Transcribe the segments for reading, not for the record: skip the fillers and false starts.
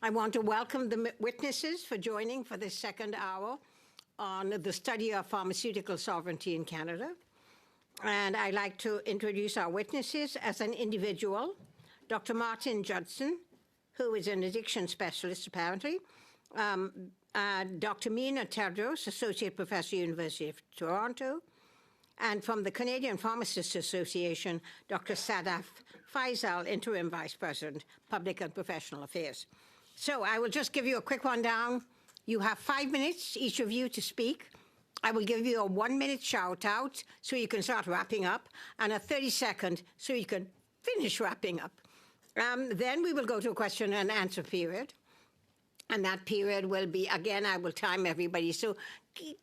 I want to welcome the witnesses for joining for this second hour on the study of pharmaceutical sovereignty in Canada. And I'd like to introduce our witnesses as an individual. Dr. Martin Judson, who is an addiction specialist, apparently. Dr. Mina, Tadrous, Associate Professor, University of Toronto. And from the Canadian Pharmacists Association, Dr. Saddaf, Faizal, Interim Vice President, Public and Professional Affairs. So I will just give you a quick rundown. You have 5 minutes, each of you, to speak. I will give you a 1-minute shout out so you can start wrapping up, and a 30-second so you can finish wrapping up. Then we will go to a question and answer period. And that period will be, again, I will time everybody, so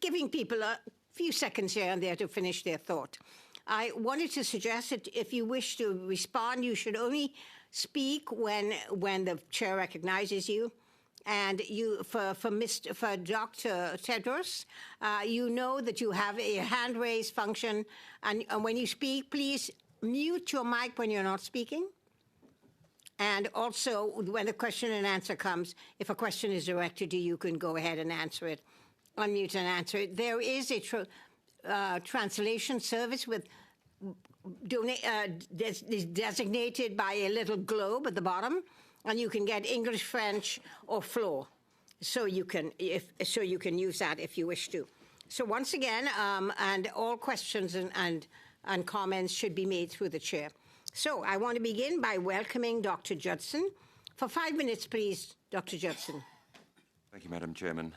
giving people a few seconds here and there to finish their thought. I wanted to suggest that if you wish to respond, you should only speak when the chair recognizes you. And for Dr. Tadrous, you know that you have a hand raise function, and when you speak, please mute your mic when you're not speaking. And also, when the question and answer comes, if a question is directed to you, you can go ahead and answer it, unmute and answer it. There is a translation service with designated by a little globe at the bottom, and you can get English, French, or floor. So you can use that if you wish to. So once again, and all questions and comments should be made through the chair. So I want to begin by welcoming Dr. Judson. For 5 minutes, please, Dr. Judson. Thank you, Madam Chairman.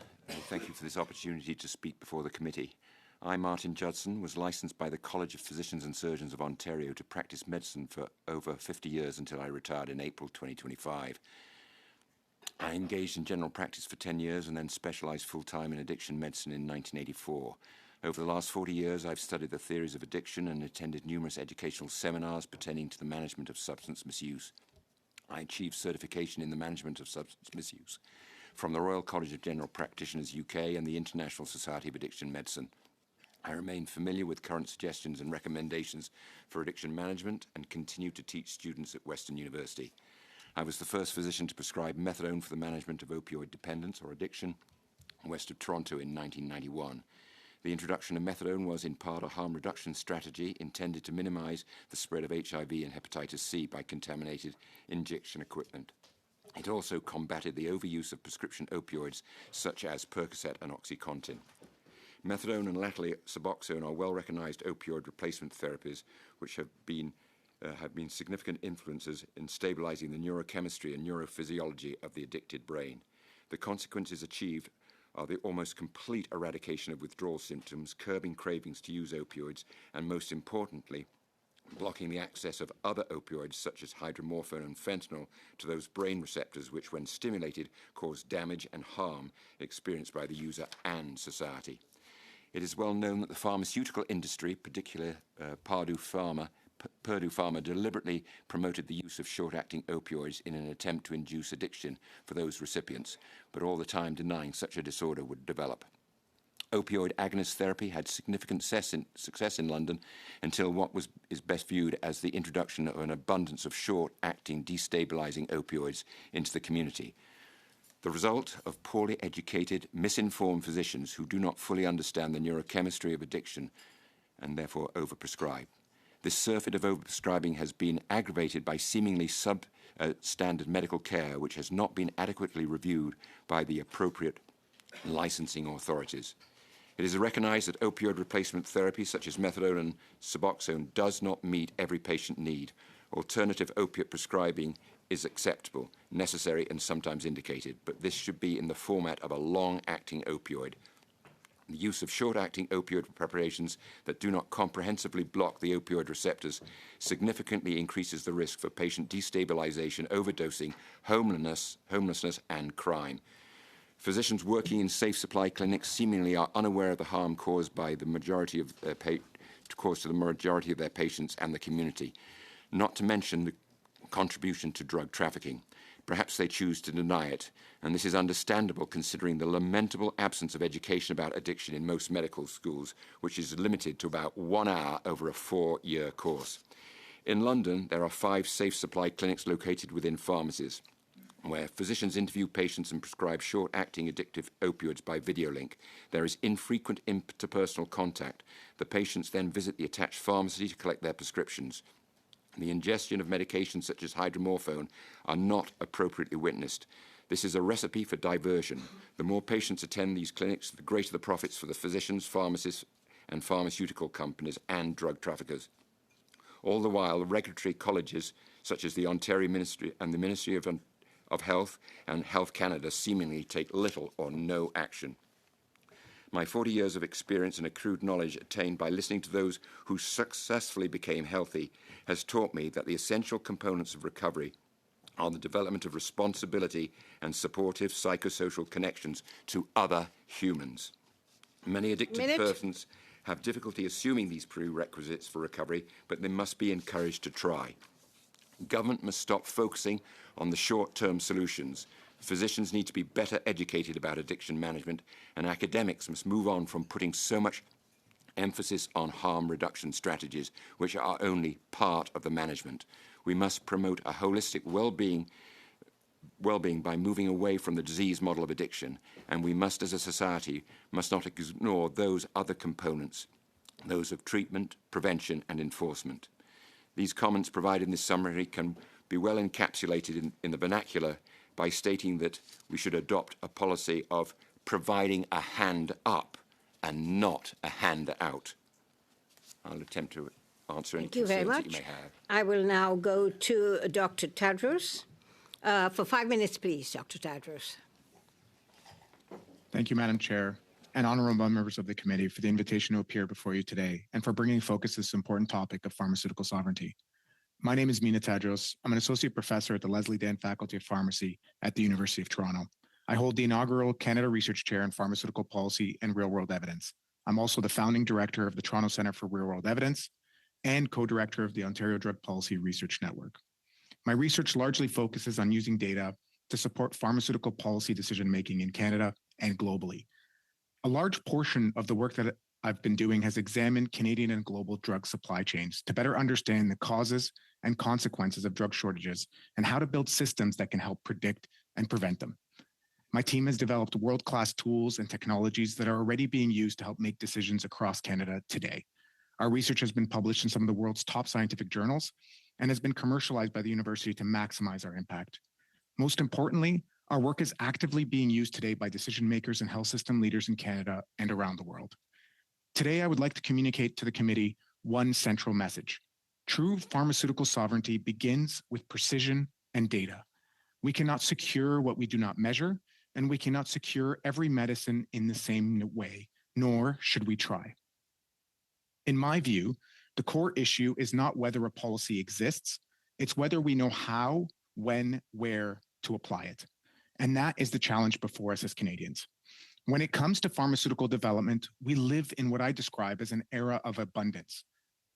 Thank you for this opportunity to speak before the committee. I, Martin Judson, was licensed by the College of Physicians and Surgeons of Ontario to practice medicine for over 50 years until I retired in April 2025. I engaged in general practice for 10 years and then specialized full-time in addiction medicine in 1984. Over the last 40 years, I've studied the theories of addiction and attended numerous educational seminars pertaining to the management of substance misuse. I achieved certification in the management of substance misuse from the Royal College of General Practitioners UK and the International Society of Addiction Medicine. I remain familiar with current suggestions and recommendations for addiction management and continue to teach students at Western University. I was the first physician to prescribe methadone for the management of opioid dependence or addiction west of Toronto in 1991. The introduction of methadone was in part a harm reduction strategy intended to minimize the spread of HIV and hepatitis C by contaminated injection equipment. It also combated the overuse of prescription opioids such as Percocet and OxyContin. Methadone and latterly Suboxone are well-recognized opioid replacement therapies which have been significant influences in stabilizing the neurochemistry and neurophysiology of the addicted brain. The consequences achieved are the almost complete eradication of withdrawal symptoms, curbing cravings to use opioids, and most importantly, blocking the access of other opioids such as hydromorphone and fentanyl to those brain receptors which, when stimulated, cause damage and harm experienced by the user and society. It is well known that the pharmaceutical industry, particularly Purdue Pharma, deliberately promoted the use of short-acting opioids in an attempt to induce addiction for those recipients, but all the time denying such a disorder would develop. Opioid agonist therapy had significant success in London until what is best viewed as the introduction of an abundance of short-acting destabilizing opioids into the community. The result of poorly educated, misinformed physicians who do not fully understand the neurochemistry of addiction and therefore overprescribe. This surfeit of overprescribing has been aggravated by seemingly substandard medical care, which has not been adequately reviewed by the appropriate licensing authorities. It is recognized that opioid replacement therapy, such as methadone and Suboxone, does not meet every patient need. Alternative opiate prescribing is acceptable, necessary, and sometimes indicated, but this should be in the format of a long-acting opioid. The use of short-acting opioid preparations that do not comprehensively block the opioid receptors significantly increases the risk for patient destabilization, overdosing, homelessness, and crime. Physicians working in safe supply clinics seemingly are unaware of the harm caused by the majority of their to the majority of their patients and the community, not to mention the contribution to drug trafficking. Perhaps they choose to deny it, and this is understandable considering the lamentable absence of education about addiction in most medical schools, which is limited to about 1 hour over a 4-year course. In London, there are 5 safe supply clinics located within pharmacies. where physicians interview patients and prescribe short-acting addictive opioids by video link. There is infrequent interpersonal contact. The patients then visit the attached pharmacy to collect their prescriptions. The ingestion of medications such as hydromorphone are not appropriately witnessed. This is a recipe for diversion. The more patients attend these clinics, the greater the profits for the physicians, pharmacists, and pharmaceutical companies and drug traffickers. All the while, regulatory colleges such as the Ontario Ministry and the Ministry of Health and Health Canada seemingly take little or no action. My 40 years of experience and accrued knowledge attained by listening to those who successfully became healthy has taught me that the essential components of recovery are the development of responsibility and supportive psychosocial connections to other humans. Many addicted persons have difficulty assuming these prerequisites for recovery, but they must be encouraged to try. Government must stop focusing on the short-term solutions. Physicians need to be better educated about addiction management, and academics must move on from putting so much emphasis on harm reduction strategies, which are only part of the management. We must promote a holistic well-being by moving away from the disease model of addiction, and we must, as a society, must not ignore those other components, those of treatment, prevention, and enforcement. These comments provided in this summary can be well encapsulated in the vernacular by stating that we should adopt a policy of providing a hand up and not a hand out. I'll attempt to answer any concerns that you may have. I will now go to Dr. Tadrous. For 5 minutes, please, Dr. Tadrous. Thank you, Madam Chair, and honorable members of the committee for the invitation to appear before you today and for bringing focus to this important topic of pharmaceutical sovereignty. My name is Mina Tadrous. I'm an associate professor at the Leslie Dann Faculty of Pharmacy at the University of Toronto. I hold the inaugural Canada Research Chair in Pharmaceutical Policy and Real-World Evidence. I'm also the founding director of the Toronto Centre for Real-World Evidence and co-director of the Ontario Drug Policy Research Network. My research largely focuses on using data to support pharmaceutical policy decision-making in Canada and globally. A large portion of the work that I've been doing has examined Canadian and global drug supply chains to better understand the causes and consequences of drug shortages and how to build systems that can help predict and prevent them. My team has developed world-class tools and technologies that are already being used to help make decisions across Canada today. Our research has been published in some of the world's top scientific journals and has been commercialized by the university to maximize our impact. Most importantly, our work is actively being used today by decision makers and health system leaders in Canada and around the world. Today, I would like to communicate to the committee one central message. True pharmaceutical sovereignty begins with precision and data. We cannot secure what we do not measure, and we cannot secure every medicine in the same way, nor should we try. In my view, the core issue is not whether a policy exists, it's whether we know how, when, where to apply it. And that is the challenge before us as Canadians. When it comes to pharmaceutical development, we live in what I describe as an era of abundance.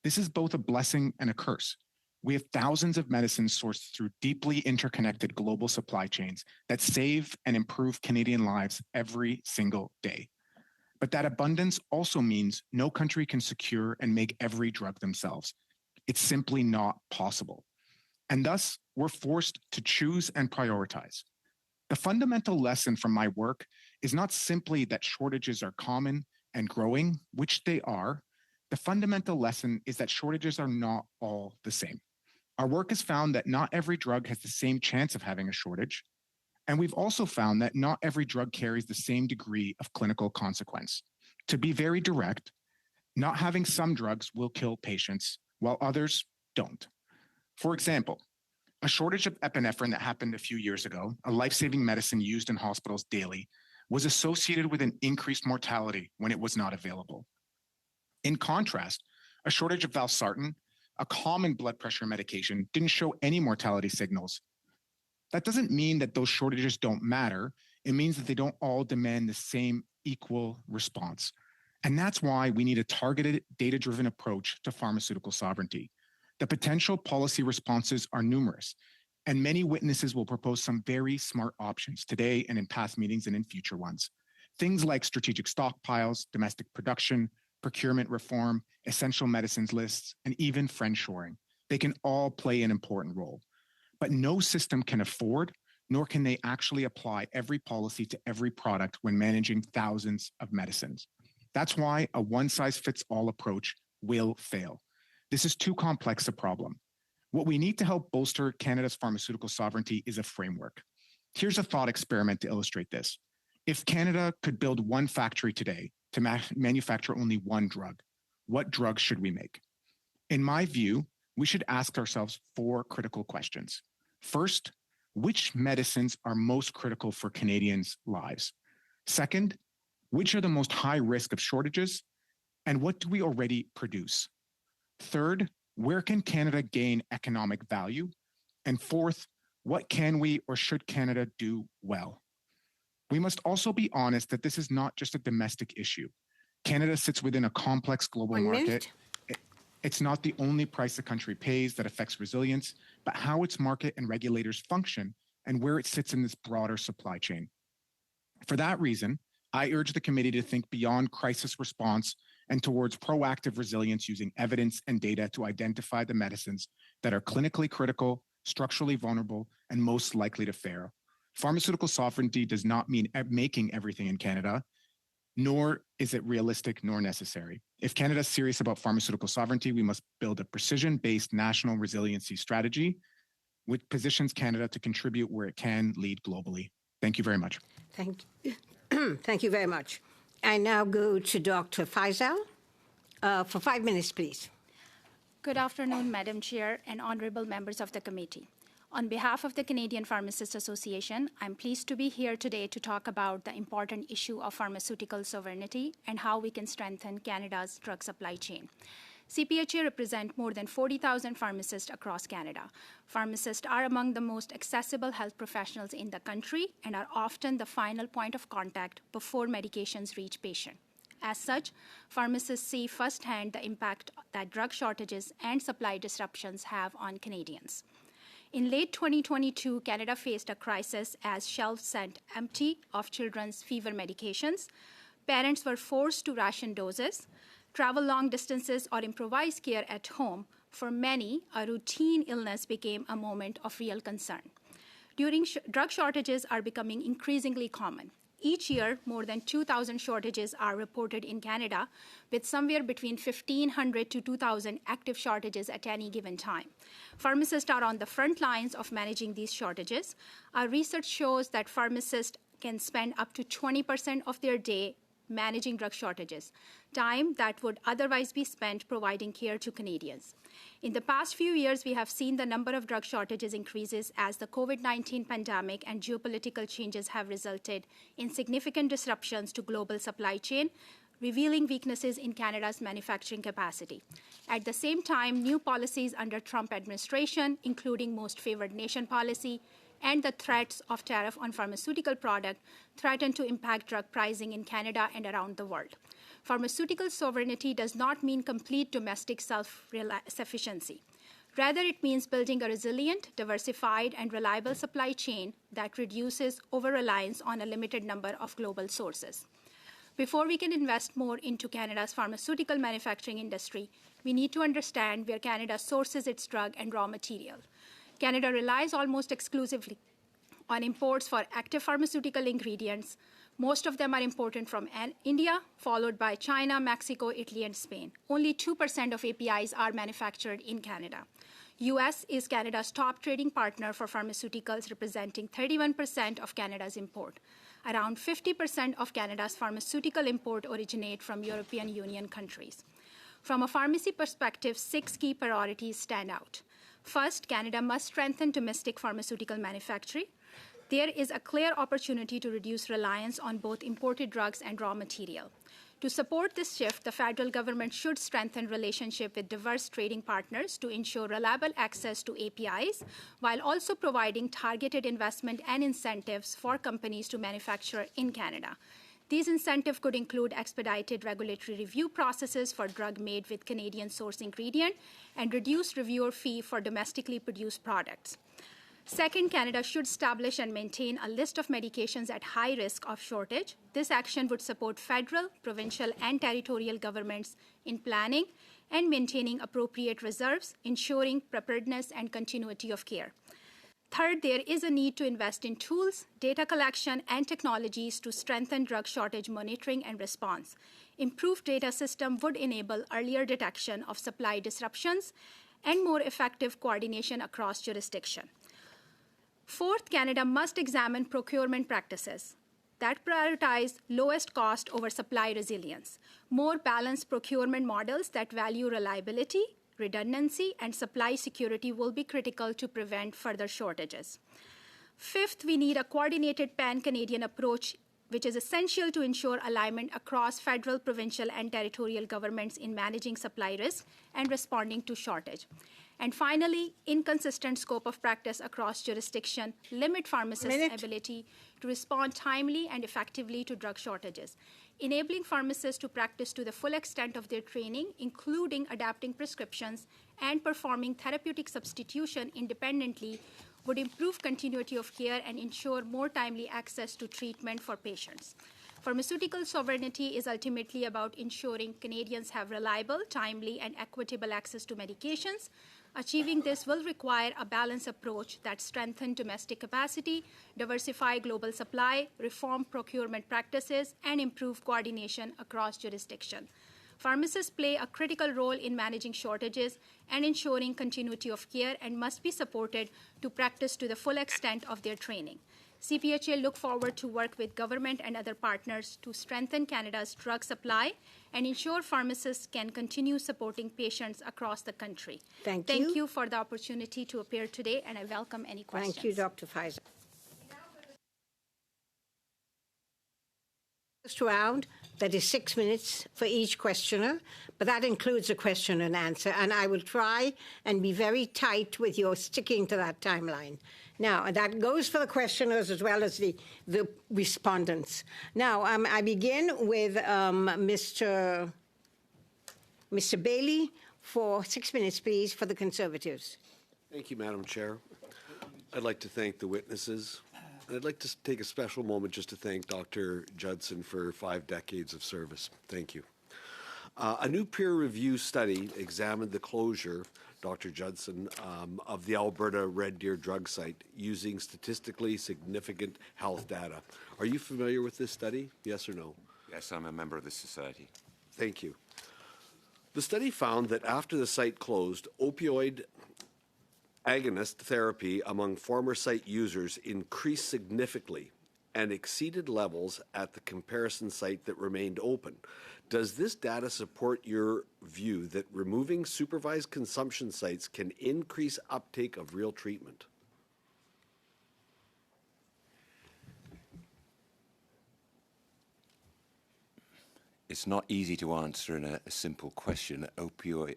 This is both a blessing and a curse. We have thousands of medicines sourced through deeply interconnected global supply chains that save and improve Canadian lives every single day. But that abundance also means no country can secure and make every drug themselves. It's simply not possible. And thus, we're forced to choose and prioritize. The fundamental lesson from my work is not simply that shortages are common and growing, which they are. The fundamental lesson is that shortages are not all the same. Our work has found that not every drug has the same chance of having a shortage. And we've also found that not every drug carries the same degree of clinical consequence. To be very direct, not having some drugs will kill patients, while others don't. For example, a shortage of epinephrine that happened a few years ago, a life-saving medicine used in hospitals daily, was associated with an increased mortality when it was not available. In contrast, a shortage of valsartan, a common blood pressure medication, didn't show any mortality signals. That doesn't mean that those shortages don't matter. It means that they don't all demand the same equal response. And that's why we need a targeted, data-driven approach to pharmaceutical sovereignty. The potential policy responses are numerous, and many witnesses will propose some very smart options today and in past meetings and in future ones. Things like strategic stockpiles, domestic production, procurement reform, essential medicines lists, and even friendshoring. They can all play an important role. But no system can afford, nor can they actually apply every policy to every product when managing thousands of medicines. That's why a one-size-fits-all approach will fail. This is too complex a problem. What we need to help bolster Canada's pharmaceutical sovereignty is a framework. Here's a thought experiment to illustrate this. If Canada could build one factory today to manufacture only one drug, what drug should we make? In my view, we should ask ourselves 4 critical questions. First, which medicines are most critical for Canadians' lives? Second, which are the most high risk of shortages? And what do we already produce? Third, where can Canada gain economic value? And fourth, what can we or should Canada do well? We must also be honest that this is not just a domestic issue. Canada sits within a complex global market. It's not the only price the country pays that affects resilience, but how its market and regulators function and where it sits in this broader supply chain. For that reason, I urge the committee to think beyond crisis response and towards proactive resilience using evidence and data to identify the medicines that are clinically critical, structurally vulnerable, and most likely to fail. Pharmaceutical sovereignty does not mean making everything in Canada, nor is it realistic nor necessary. If Canada is serious about pharmaceutical sovereignty, we must build a precision-based national resiliency strategy which positions Canada to contribute where it can lead globally. Thank you very much. Thank you very much. I now go to Dr. Faizal for 5 minutes, please. Good afternoon, Madam Chair and honorable members of the committee. On behalf of the Canadian Pharmacists Association, I'm pleased to be here today to talk about the important issue of pharmaceutical sovereignty and how we can strengthen Canada's drug supply chain. CPHA represents more than 40,000 pharmacists across Canada. Pharmacists are among the most accessible health professionals in the country and are often the final point of contact before medications reach patients. As such, pharmacists see firsthand the impact that drug shortages and supply disruptions have on Canadians. In late 2022, Canada faced a crisis as shelves sat empty of children's fever medications. Parents were forced to ration doses, travel long distances, or improvise care at home. For many, a routine illness became a moment of real concern. Drug shortages are becoming increasingly common. Each year, more than 2,000 shortages are reported in Canada, with somewhere between 1,500 to 2,000 active shortages at any given time. Pharmacists are on the front lines of managing these shortages. Our research shows that pharmacists can spend up to 20% of their day managing drug shortages, time that would otherwise be spent providing care to Canadians. In the past few years, we have seen the number of drug shortages increases as the COVID-19 pandemic and geopolitical changes have resulted in significant disruptions to global supply chain, revealing weaknesses in Canada's manufacturing capacity. At the same time, new policies under Trump administration, including most favored nation policy, and the threats of tariff on pharmaceutical products threaten to impact drug pricing in Canada and around the world. Pharmaceutical sovereignty does not mean complete domestic self-sufficiency. Rather, it means building a resilient, diversified, and reliable supply chain that reduces over-reliance on a limited number of global sources. Before we can invest more into Canada's pharmaceutical manufacturing industry, we need to understand where Canada sources its drug and raw material. Canada relies almost exclusively on imports for active pharmaceutical ingredients. Most of them are imported from India, followed by China, Mexico, Italy, and Spain. Only 2% of APIs are manufactured in Canada. US is Canada's top trading partner for pharmaceuticals, representing 31% of Canada's import. Around 50% of Canada's pharmaceutical import originate from European Union countries. From a pharmacy perspective, 6 key priorities stand out. First, Canada must strengthen domestic pharmaceutical manufacturing. There is a clear opportunity to reduce reliance on both imported drugs and raw material. To support this shift, the federal government should strengthen relationships with diverse trading partners to ensure reliable access to APIs, while also providing targeted investment and incentives for companies to manufacture in Canada. These incentives could include expedited regulatory review processes for drugs made with Canadian source ingredient and reduced reviewer fee for domestically produced products. Second, Canada should establish and maintain a list of medications at high risk of shortage. This action would support federal, provincial, and territorial governments in planning and maintaining appropriate reserves, ensuring preparedness and continuity of care. Third, there is a need to invest in tools, data collection, and technologies to strengthen drug shortage monitoring and response. Improved data system would enable earlier detection of supply disruptions and more effective coordination across jurisdiction. Fourth, Canada must examine procurement practices that prioritize lowest cost over supply resilience. More balanced procurement models that value reliability, redundancy, and supply security will be critical to prevent further shortages. Fifth, we need a coordinated pan-Canadian approach, which is essential to ensure alignment across federal, provincial, and territorial governments in managing supply risk and responding to shortage. And finally, inconsistent scope of practice across jurisdiction limit pharmacists' ability to respond timely and effectively to drug shortages. Enabling pharmacists to practice to the full extent of their training, including adapting prescriptions and performing therapeutic substitution independently, would improve continuity of care and ensure more timely access to treatment for patients. Pharmaceutical sovereignty is ultimately about ensuring Canadians have reliable, timely, and equitable access to medications. Achieving this will require a balanced approach that strengthens domestic capacity, diversify global supply, reform procurement practices, and improve coordination across jurisdiction. Pharmacists play a critical role in managing shortages and ensuring continuity of care and must be supported to practice to the full extent of their training. CPHA look forward to work with government and other partners to strengthen Canada's drug supply and ensure pharmacists can continue supporting patients across the country. Thank you for the opportunity to appear today, and I welcome any questions. Thank you, Dr. Faizal. First round, that is 6 minutes for each questioner, but that includes a question and answer, and I will try and be very tight with your sticking to that timeline. Now, that goes for the questioners as well as the respondents. Now, I begin with Mr. Bailey for 6 minutes, please, for the Conservatives. Thank you, Madam Chair. I'd like to thank the witnesses. And I'd like to take a special moment just to thank Dr. Judson for 5 decades of service. Thank you. A new peer review study examined the closure, Dr. Judson, of the Alberta Red Deer drug site using statistically significant health data. Are you familiar with this study? Yes or no? Yes, I'm a member of this society. Thank you. The study found that after the site closed, opioid agonist therapy among former site users increased significantly and exceeded levels at the comparison site that remained open. Does this data support your view that removing supervised consumption sites can increase uptake of real treatment? It's not easy to answer in a simple question. Opioid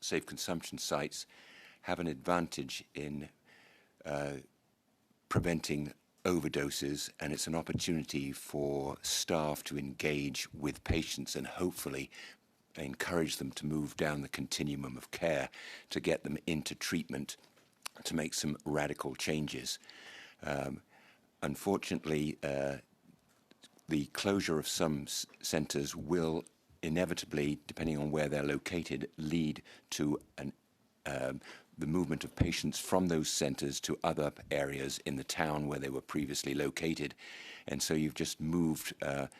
safe consumption sites have an advantage in preventing overdoses, and it's an opportunity for staff to engage with patients and hopefully encourage them to move down the continuum of care to get them into treatment to make some radical changes. Unfortunately, the closure of some centres will inevitably, depending on where they're located, lead to the movement of patients from those centres to other areas in the town where they were previously located. And so you've just moved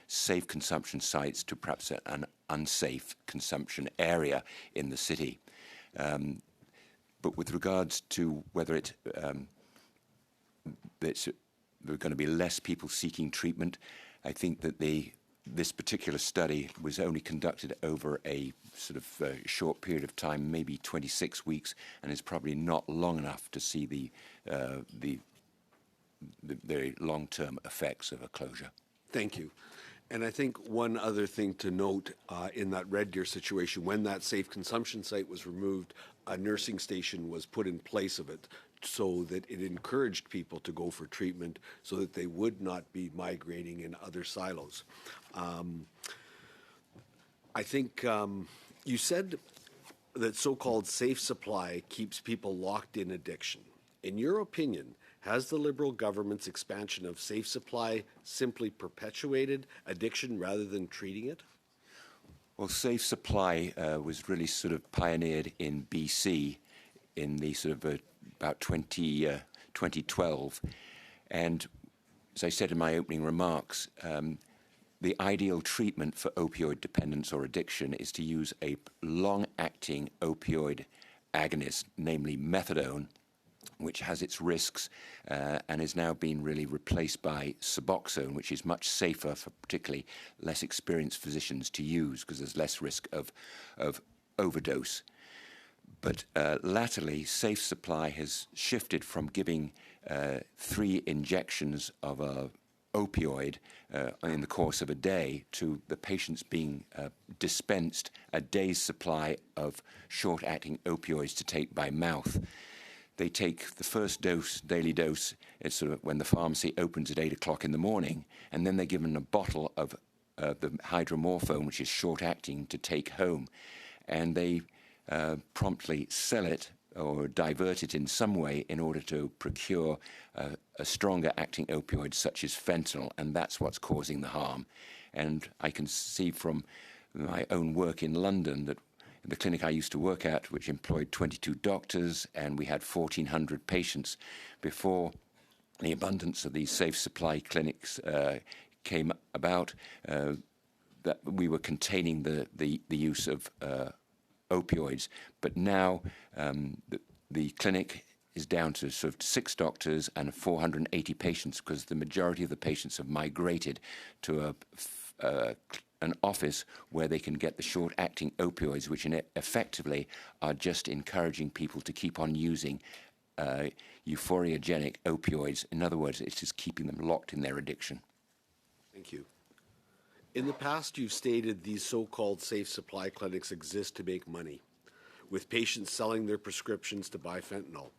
safe consumption sites to perhaps an unsafe consumption area in the city. But with regards to whether there are going to be less people seeking treatment, I think that this particular study was only conducted over a sort of short period of time, maybe 26 weeks, and is probably not long enough to see the very long-term effects of a closure. Thank you. And I think one other thing to note in that Red Deer situation, when that safe consumption site was removed, a nursing station was put in place of it so that it encouraged people to go for treatment so that they would not be migrating in other silos. I think you said that so-called safe supply keeps people locked in addiction. In your opinion, has the Liberal government's expansion of safe supply simply perpetuated addiction rather than treating it? Well, safe supply was really sort of pioneered in BC in the sort of about 2012. And as I said in my opening remarks, the ideal treatment for opioid dependence or addiction is to use a long-acting opioid agonist, namely methadone, which has its risks and is now being really replaced by Suboxone, which is much safer for particularly less experienced physicians to use because there's less risk of overdose. But latterly, Safe Supply has shifted from giving 3 injections of a opioid in the course of a day to the patients being dispensed a day's supply of short-acting opioids to take by mouth. They take the first dose, daily dose, it's sort of when the pharmacy opens at 8 o'clock in the morning, and then they're given a bottle of the hydromorphone, which is short-acting, to take home. And they promptly sell it or divert it in some way in order to procure a stronger acting opioid such as fentanyl, and that's what's causing the harm. And I can see from my own work in London that the clinic I used to work at, which employed 22 doctors, and we had 1,400 patients before the abundance of these safe supply clinics came about, that we were containing the use of opioids. But now the clinic is down to sort of 6 doctors and 480 patients because the majority of the patients have migrated to an office where they can get the short-acting opioids, which effectively are just encouraging people to keep on using euphoriagenic opioids. In other words, it's just keeping them locked in their addiction. Thank you. In the past, you've stated these so-called safe supply clinics exist to make money, with patients selling their prescriptions to buy fentanyl.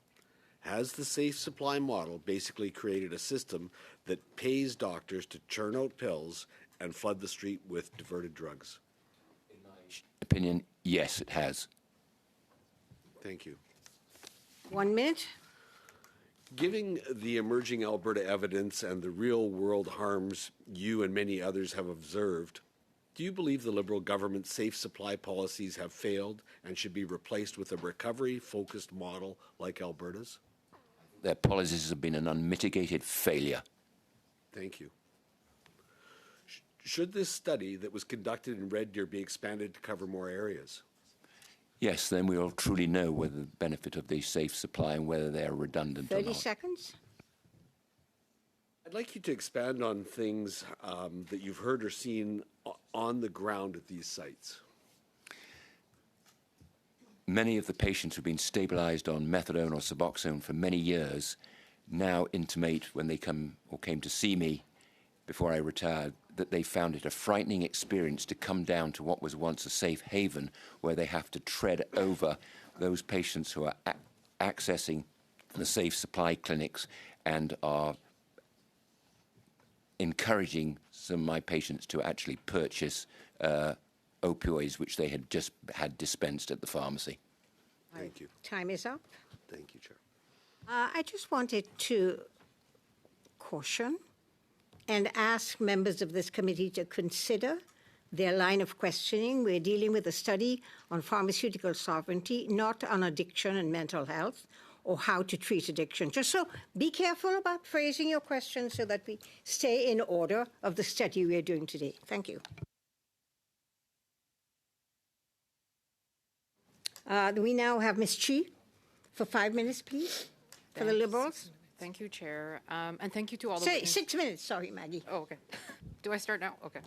Has the safe supply model basically created a system that pays doctors to churn out pills and flood the street with diverted drugs? In my opinion, yes, it has. Thank you. 1 minute. Given the emerging Alberta evidence and the real-world harms you and many others have observed, do you believe the Liberal government's safe supply policies have failed and should be replaced with a recovery-focused model like Alberta's? Their policies have been an unmitigated failure. Thank you. Should this study that was conducted in Red Deer be expanded to cover more areas? Yes, then we'll truly know whether the benefit of the safe supply and whether they are redundant or 30 not. seconds. I'd like you to expand on things that you've heard or seen on the ground at these sites. Many of the patients who've been stabilized on methadone or Suboxone for many years now intimate when they came to see me before I retired that they found it a frightening experience to come down to what was once a safe haven where they have to tread over those patients who are accessing the safe supply clinics and are encouraging some of my patients to actually purchase opioids which they had just had dispensed at the pharmacy. Thank you. Time is up. Thank you, Chair. I just wanted to caution and ask members of this committee to consider their line of questioning. We're dealing with a study on pharmaceutical sovereignty, not on addiction and mental health or how to treat addiction. Just so be careful about phrasing your questions so that we stay in order of the study we're doing today. Thank you. We now have Ms. Chi for 5 minutes, please, for the Liberals. Thank you, Chair. And thank you to all the Say 6 minutes. Sorry, Maggie. Oh, okay. Do I start now? Okay.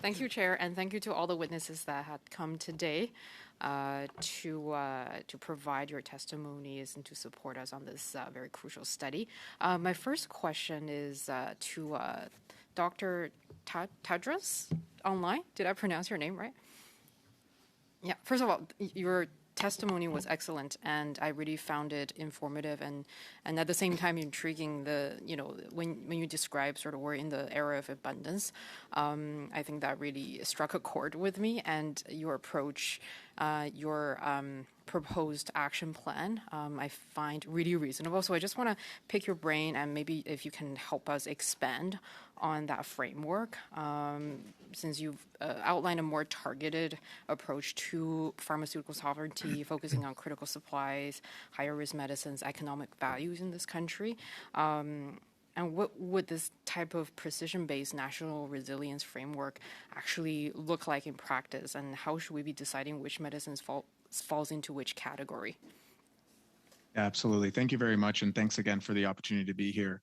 Thank you, Chair, and thank you to all the witnesses that had come today to provide your testimonies and to support us on this very crucial study. My first question is to Dr. Tadrous online. Did I pronounce your name right? Yeah. First of all, your testimony was excellent, and I really found it informative and at the same time intriguing. When you describe sort of we're in the era of abundance, I think that really struck a chord with me. And your approach, your proposed action plan, I find really reasonable. So I just want to pick your brain and maybe if you can help us expand on that framework, since you've outlined a more targeted approach to pharmaceutical sovereignty, focusing on critical supplies, higher risk medicines, economic values in this country. And what would this type of precision-based national resilience framework actually look like in practice? And how should we be deciding which medicines falls into which category? Absolutely. Thank you very much. And thanks again for the opportunity to be here.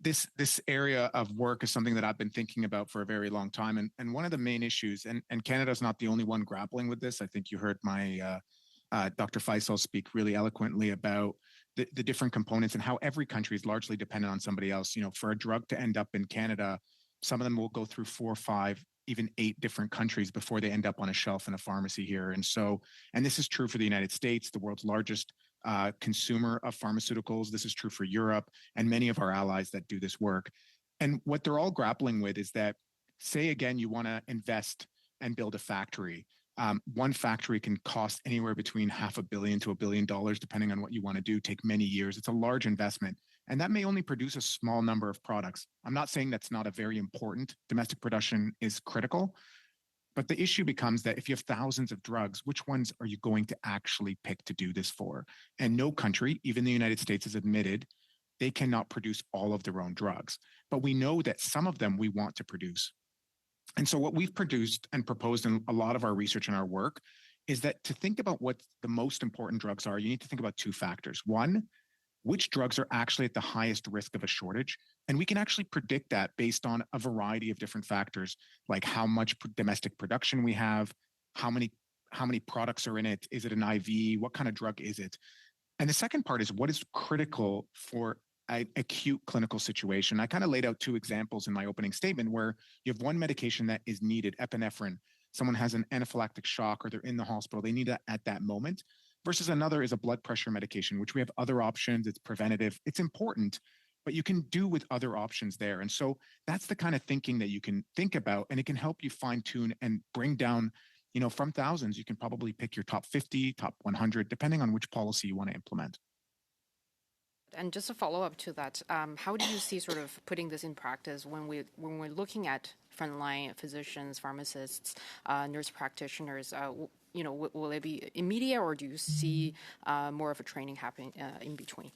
This area of work is something that I've been thinking about for a very long time. And one of the main issues, and Canada's not the only one grappling with this. I think you heard my Dr. Faizal speak really eloquently about the different components and how every country is largely dependent on somebody else. You know, for a drug to end up in Canada, some of them will go through 4, 5, even 8 different countries before they end up on a shelf in a pharmacy here. And this is true for the United States, the world's largest consumer of pharmaceuticals. This is true for Europe and many of our allies that do this work. And what they're all grappling with is that, say again, you want to invest and build a factory. One factory can cost anywhere between $500 million to $1 billion, depending on what you want to do, take many years. It's a large investment. And that may only produce a small number of products. I'm not saying that's not a very important. Domestic production is critical. But the issue becomes that if you have thousands of drugs, which ones are you going to actually pick to do this for? And no country, even the United States, has admitted they cannot produce all of their own drugs. But we know that some of them we want to produce. And so what we've produced and proposed in a lot of our research and our work is that to think about what the most important drugs are, you need to think about 2 factors. One, which drugs are actually at the highest risk of a shortage. And we can actually predict that based on a variety of different factors, like how much domestic production we have, how many products are in it, is it an IV, what kind of drug is it? And the second part is what is critical for an acute clinical situation. I kind of laid out 2 examples in my opening statement where you have one medication that is needed, epinephrine. Someone has an anaphylactic shock or they're in the hospital, they need it at that moment, versus another is a blood pressure medication, which we have other options, it's preventative, it's important, but you can do with other options there. And so that's the kind of thinking that you can think about, and it can help you fine tune and bring down, you know, from thousands, you can probably pick your top 50, top 100, depending on which policy you want to implement. And just a follow up to that, how do you see sort of putting this in practice when we're looking at frontline physicians, pharmacists, nurse practitioners? You know, will it be immediate, or do you see more of a training happening in between?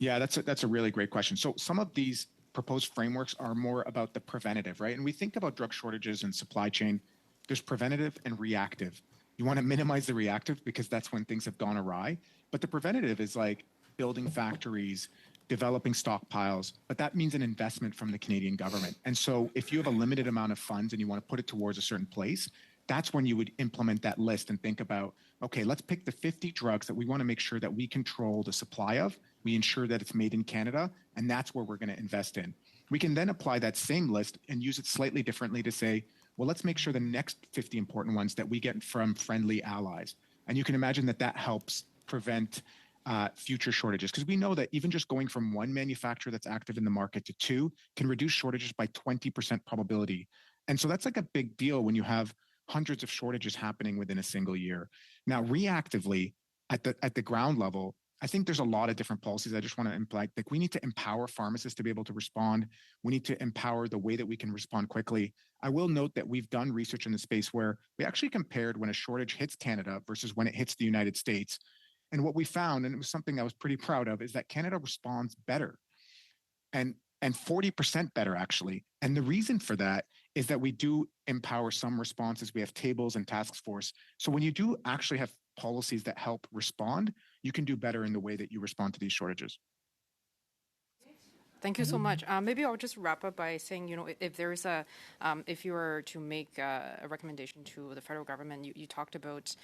Yeah, that's a really great question. So some of these proposed frameworks are more about the preventative, right? And we think about drug shortages and supply chain. There's preventative and reactive. You want to minimize the reactive because that's when things have gone awry. But the preventative is like building factories, developing stockpiles, but that means an investment from the Canadian government. And so if you have a limited amount of funds and you want to put it towards a certain place, that's when you would implement that list and think about, okay, let's pick the 50 drugs that we want to make sure that we control the supply of. We ensure that it's made in Canada, and that's where we're going to invest in. We can then apply that same list and use it slightly differently to say, well, let's make sure the next 50 important ones that we get from friendly allies. And you can imagine that that helps prevent future shortages, because we know that even just going from one manufacturer that's active in the market to 2 can reduce shortages by 20% probability. And so that's like a big deal when you have hundreds of shortages happening within a single year. Now, reactively, at the ground level, I think there's a lot of different policies I just want to imply. Like, we need to empower pharmacists to be able to respond. We need to empower the way that we can respond quickly. I will note that we've done research in the space where we actually compared when a shortage hits Canada versus when it hits the United States. And what we found, and it was something I was pretty proud of, is that Canada responds better. And 40% better, actually. And the reason for that is that we do empower some responses. We have tables and task force. So when you do actually have policies that help respond, you can do better in the way that you respond to these shortages. Thank you so much. Maybe I'll just wrap up by saying, you know, if there's if you were to make a recommendation to the federal government, you talked about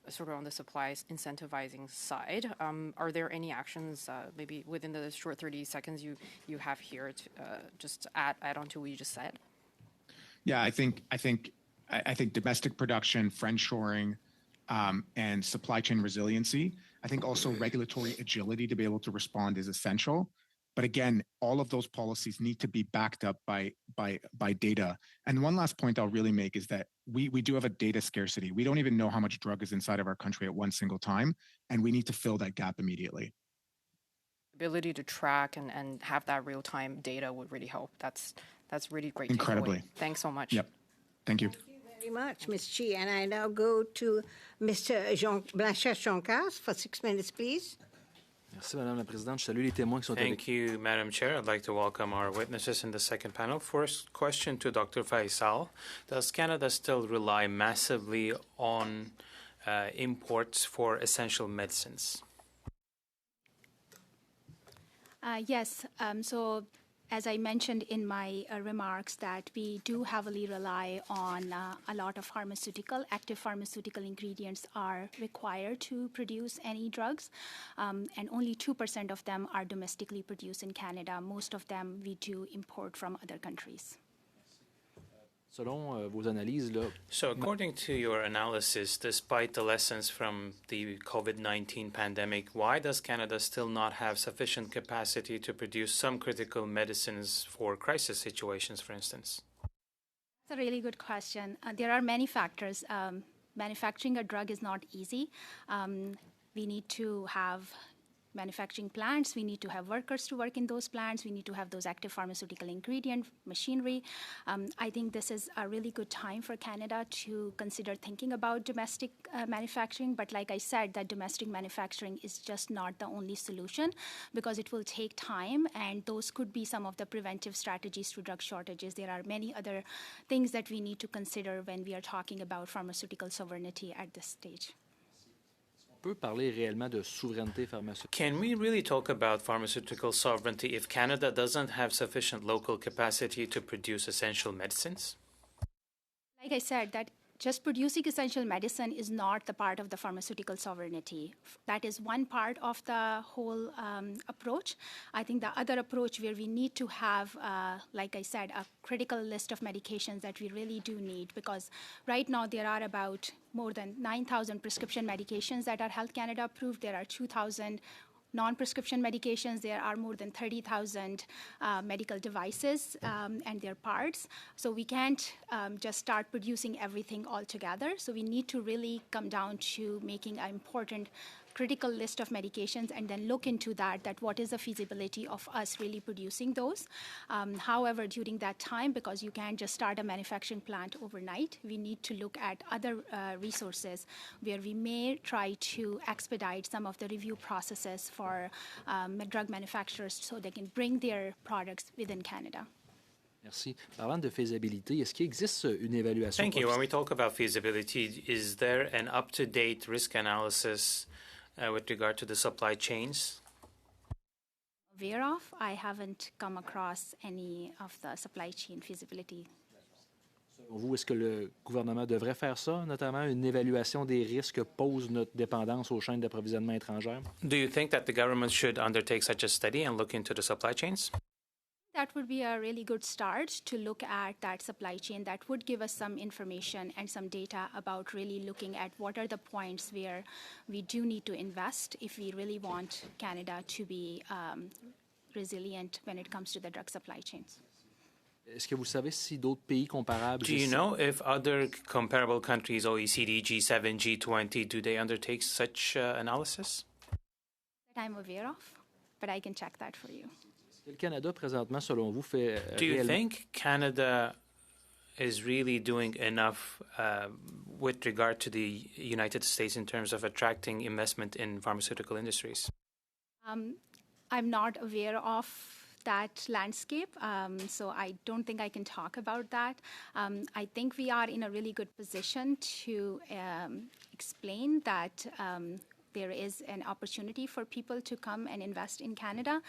sort of on the supplies incentivizing side. Are there any actions, maybe within the short 30 seconds you have here, to just add on to what you just said? Yeah, I think domestic production, friendshoring, and supply chain resiliency. I think also regulatory agility to be able to respond is essential. But again, all of those policies need to be backed up by data. And one last point I'll really make is that we do have a data scarcity. We don't even know how much drug is inside of our country at one single time, and we need to fill that gap immediately. Ability to track and have that real-time data would really help. That's really great. Incredibly. Takeaway. Thanks so much. Yep. Thank you. Thank you very much, Ms. Chi. And I now go to Mr. Blanchet-Joncas for 6 minutes, please. Merci, Madame la Présidente. Je salue les témoins qui sont avec. Thank you, Madam Chair. I'd like to welcome our witnesses in the second panel. First question to Dr. Faizal. Does Canada still rely massively on imports for essential medicines? Yes. So as I mentioned in my remarks, that we do heavily rely on a lot of active pharmaceutical ingredients are required to produce any drugs, and only 2% of them are domestically produced in Canada. Most of them we do import from other countries. Selon vos analyses, là, So according to your analysis, despite the lessons from the COVID-19 pandemic, why does Canada still not have sufficient capacity to produce some critical medicines for crisis situations, for instance? That's a really good question. There are many factors. Manufacturing a drug is not easy. We need to have manufacturing plants. We need to have workers to work in those plants. We need to have those active pharmaceutical ingredient machinery. I think this is a really good time for Canada to consider thinking about domestic manufacturing. But like I said, that domestic manufacturing is just not the only solution, because it will take time, and those could be some of the preventive strategies to drug shortages. There are many other things that we need to consider when we are talking about pharmaceutical sovereignty at this stage. on peut parler réellement de souveraineté pharmaceutique. Can we really talk about pharmaceutical sovereignty if Canada doesn't have sufficient local capacity to produce essential medicines? Like I said, that just producing essential medicine is not the part of the pharmaceutical sovereignty. That is one part of the whole approach. I think the other approach where we need to have, like I said, a critical list of medications that we really do need, because right now there are about more than 9,000 prescription medications that are Health Canada approved. There are 2,000 non-prescription medications. There are more than 30,000 medical devices and their parts. So we can't just start producing everything all together. So we need to really come down to making an important critical list of medications and then look into that what is the feasibility of us really producing those. However, during that time, because you can't just start a manufacturing plant overnight, we need to look at other resources where we may try to expedite some of the review processes for drug manufacturers so they can bring their products within Canada. Merci. Parlant de faisabilité, est-ce qu'il existe une évaluation? Thank you. When we talk about feasibility, is there an up-to-date risk analysis with regard to the supply chains? Aware of, I haven't come across any of the supply chain feasibility. Selon vous, est-ce que le gouvernement devrait faire ça, notamment une évaluation des risques que pose notre dépendance aux chaînes d'approvisionnement étrangères? Do you think that the government should undertake such a study and look into the supply chains? That would be a really good start to look at that supply chain. That would give us some information and some data about really looking at what are the points where we do need to invest if we really want Canada to be resilient when it comes to the drug supply chains. Est-ce que vous savez si d'autres pays comparables... Do you know if other comparable countries, OECD, G7, G20, do they undertake such analysis? That I'm aware of, but I can check that for you. Le Canada, présentement, selon vous, fait... Do you think Canada is really doing enough with regard to the United States in terms of attracting investment in pharmaceutical industries? I'm not aware of that landscape, so I don't think I can talk about that. I think we are in a really good position to explain that there is an opportunity for people to come and invest in Canada.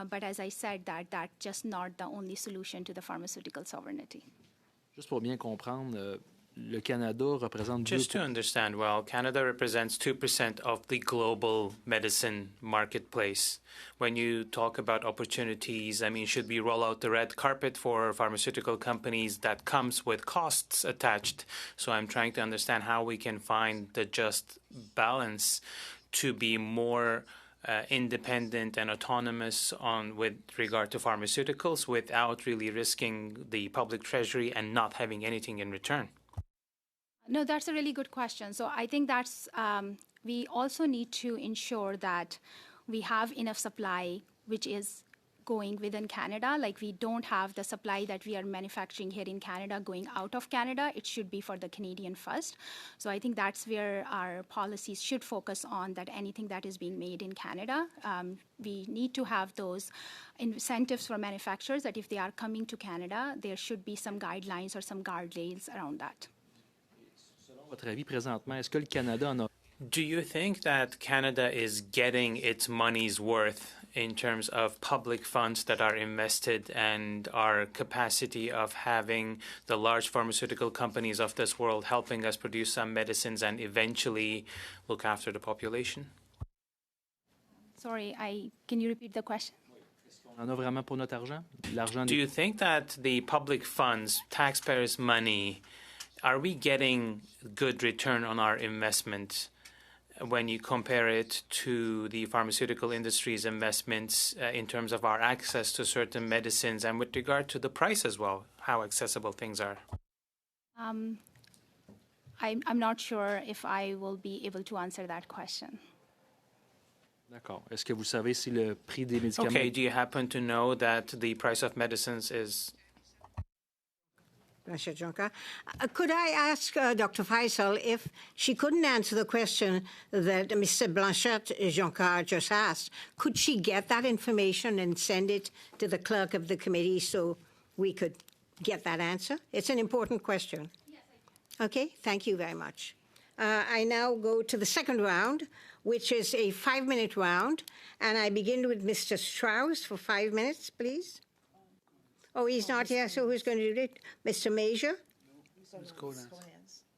But as I said, that's just not the only solution to the pharmaceutical sovereignty. Juste pour bien comprendre, le Canada représente... Just to understand well, Canada represents 2% of the global medicine marketplace. When you talk about opportunities, I mean, should we roll out the red carpet for pharmaceutical companies that comes with costs attached? So I'm trying to understand how we can find the just balance to be more independent and autonomous with regard to pharmaceuticals without really risking the public treasury and not having anything in return? No, that's a really good question. So I think that's, we also need to ensure that we have enough supply, which is going within Canada. Like, we don't have the supply that we are manufacturing here in Canada going out of Canada. It should be for the Canadian first. So I think that's where our policies should focus on, that anything that is being made in Canada, we need to have those incentives for manufacturers that if they are coming to Canada, there should be some guidelines or some guardrails around that. Selon votre avis présentement, est-ce que le Canada en a... Do you think that Canada is getting its money's worth in terms of public funds that are invested and our capacity of having the large pharmaceutical companies of this world helping us produce some medicines and eventually look after the population? Sorry, can you repeat the question? On a vraiment pour notre argent? L'argent Do you think that the public funds, taxpayers' money, are we getting good return on our investment when you compare it to the pharmaceutical industry's investments in terms of our access to certain medicines and with regard to the price as well, how accessible things are? I'm not sure if I will be able to answer that question. D'accord. Est-ce que vous savez si le prix des médicaments... Okay, do you happen to know that the price of medicines is... Could I ask Dr. Faizal if she couldn't answer the question that Mr. Blanchette-Joncar just asked, could she get that information and send it to the clerk of the committee so we could get that answer? It's an important question. Yes, I can. Okay, thank you very much. I now go to the second round, which is a 5-minute round, and I begin with Mr. Strauss for 5 minutes, please. Oh, he's not here, so who's going to do it? Mr. Major?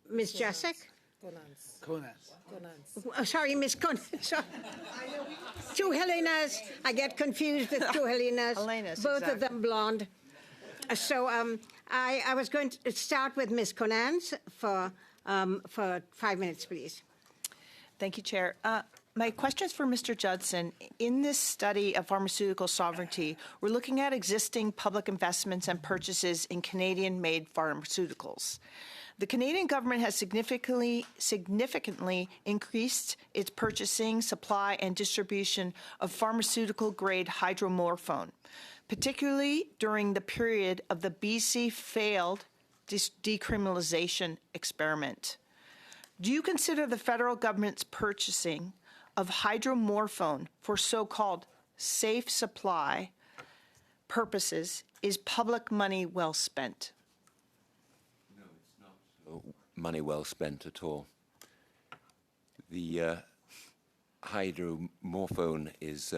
Ms. Jasek? Oh, sorry, Ms. Conans. Two Helenas. I get confused with two Helenas. Both of them blonde. So I was going to start with Ms. Conans for 5 minutes, please. Thank you, Chair. My question is for Mr. Judson. In this study of pharmaceutical sovereignty, we're looking at existing public investments and purchases in Canadian-made pharmaceuticals. The Canadian government has significantly increased its purchasing, supply, and distribution of pharmaceutical-grade hydromorphone, particularly during the period of the BC failed decriminalization experiment. Do you consider the federal government's purchasing of hydromorphone for so-called safe supply purposes is public money well spent? No, it's not money well spent at all. The hydromorphone is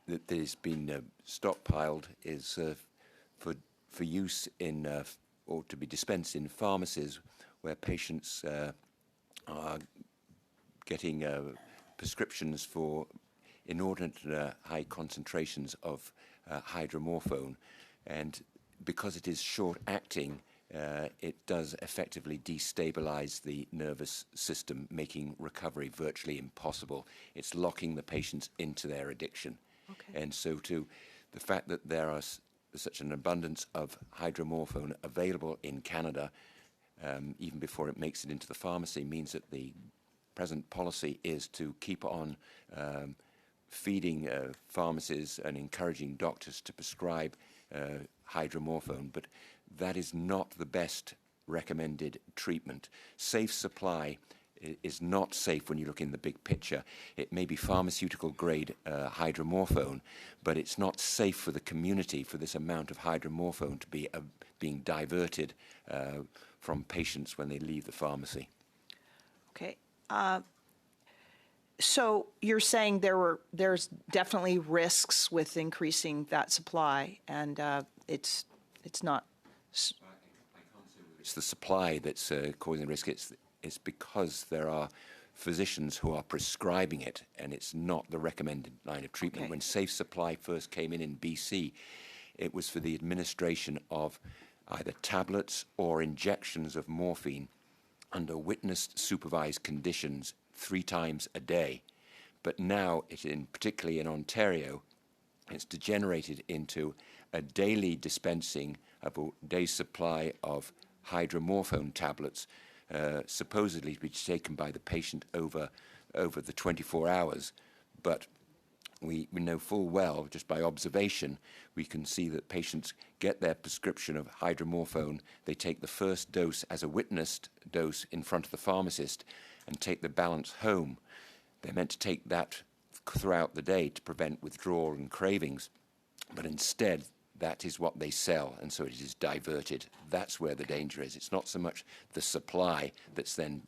that has been stockpiled is for use in or to be dispensed in pharmacies where patients are getting prescriptions for inordinate high concentrations of hydromorphone. And because it is short-acting, it does effectively destabilize the nervous system, making recovery virtually impossible. It's locking the patients into their addiction. Okay. And so the fact that there are such an abundance of hydromorphone available in Canada, even before it makes it into the pharmacy, means that the present policy is to keep on feeding pharmacies and encouraging doctors to prescribe hydromorphone, but that is not the best recommended treatment. Safe supply is not safe when you look in the big picture. It may be pharmaceutical grade hydromorphone, but it's not safe for the community for this amount of hydromorphone to be being diverted from patients when they leave the pharmacy. Okay. So you're saying there's definitely risks with increasing that supply, and it's not. It's the supply that's causing risk. It's because there are physicians who are prescribing it, and it's not the recommended line of treatment. Okay. When Safe Supply first came in BC, it was for the administration of either tablets or injections of morphine under witnessed supervised conditions 3 times a day. But now, particularly in Ontario, it's degenerated into a daily dispensing of a day's supply of hydromorphone tablets, supposedly to be taken by the patient over the 24 hours. But we know full well, just by observation, we can see that patients get their prescription of hydromorphone. They take the first dose as a witnessed dose in front of the pharmacist and take the balance home. They're meant to take that throughout the day to prevent withdrawal and cravings, but instead that is what they sell, and so it is diverted. That's where the danger is. It's not so much the supply that's then